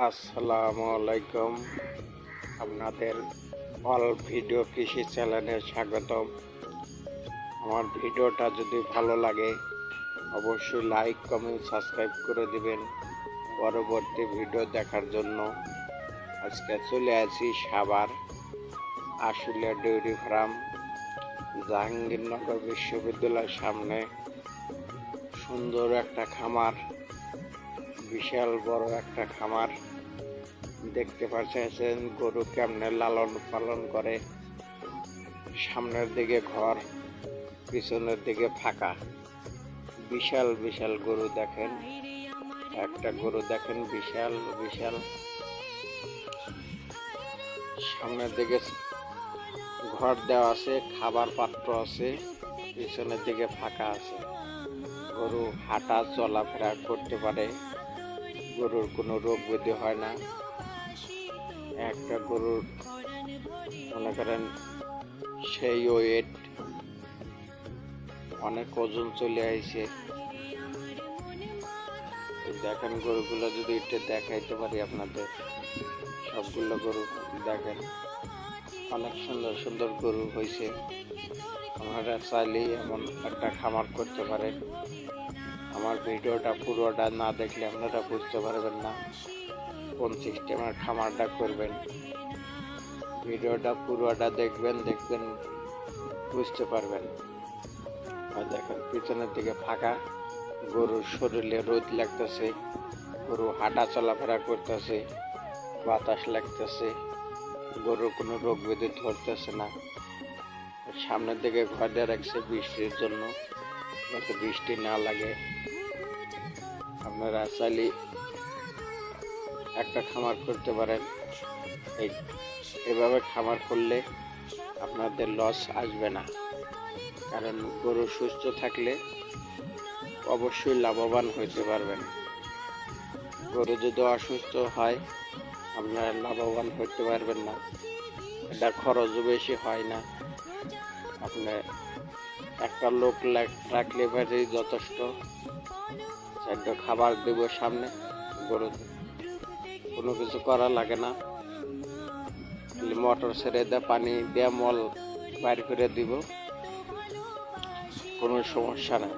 আসসালামু আলাইকুম। আপনাদের অল ভিডিও কৃষি চ্যানেলে স্বাগতম। আমার ভিডিওটা যদি ভালো লাগে অবশ্যই লাইক কমেন্ট সাবস্ক্রাইব করে দিবেন পরবর্তী ভিডিও দেখার জন্য। আজকে চলে আসি সাভার আশুলিয়া ডেইরি ফার্ম, জাহাঙ্গীরনগর বিশ্ববিদ্যালয়ের সামনে সুন্দর একটা খামার, বিশাল বড় একটা খামার দেখতে পাচ্ছেন। গরু কেমনে লালন পালন করে, সামনের দিকে ঘর, পিছনের দিকে ফাঁকা। বিশাল বিশাল গরু দেখেন, একটা গরু দেখেন বিশাল বিশাল। সামনের দিকে ঘর দেওয়া আছে, খাবার পাত্র আছে, পিছনের দিকে ফাঁকা আছে। গরু হাঁটা চলাফেরা করতে পারে, গরুর কোনো রোগ ব্যাধি হয় না। একটা গরুর মনে করেন সেই ওয়েট অনেক ওজন চলে আইছে। দেখেন গরুগুলো যদি একটু দেখাইতে পারি আপনাদের, সবগুলো গরু দেখেন, অনেক সুন্দর সুন্দর গরু হয়েছে। আপনারা চাইলেই এমন একটা খামার করতে পারেন। আমার ভিডিওটা পুরোটা না দেখলে আপনারা বুঝতে পারবেন না কোন সিস্টেমের খামারটা করবেন। ভিডিওটা পুরোটা দেখবেন বুঝতে পারবেন। আর দেখেন পিছনের দিকে ফাঁকা, গরুর শরীরে রোদ লাগতেছে, গরু হাঁটা চলাফেরা করতেছে, বাতাস লাগতেছে, গরুর কোনো রোগ ব্যাধি ধরতেছে না। সামনের দিকে ঘর দিয়ে রাখছে বৃষ্টির জন্য, যাতে বৃষ্টি না লাগে। আপনারা চাইলে একটা খামার করতে পারেন। এভাবে খামার করলে আপনাদের লস আসবে না, কারণ গরু সুস্থ থাকলে অবশ্যই লাভবান হইতে পারবেন। গরু যদি অসুস্থ হয় আপনারা লাভবান হইতে পারবেন না। এটা খরচও বেশি হয় না। আপনি একটা লোক রাখলে ভাই যথেষ্ট, একটা খাবার দেব সামনে, গরু কোনো কিছু করা লাগে না। মোটর ছেড়ে দিয়ে পানি দিয়ে মল বাইর করে দিব, কোনো সমস্যা নেই।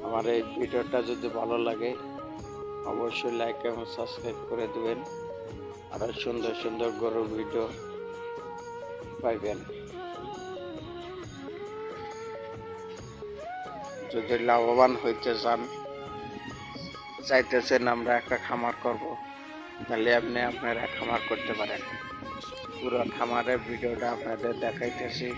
আমার এই ভিডিওটা যদি ভালো লাগে অবশ্যই লাইক এবং সাবস্ক্রাইব করে দেবেন। আরও সুন্দর সুন্দর গরুর ভিডিও পাইবেন। যদি লাভবান হইতে চাইতেছেন আমরা একটা খামার করব, তাহলে আপনারা খামার করতে পারেন। পুরো খামারের ভিডিওটা আপনাদের দেখাইতেছি।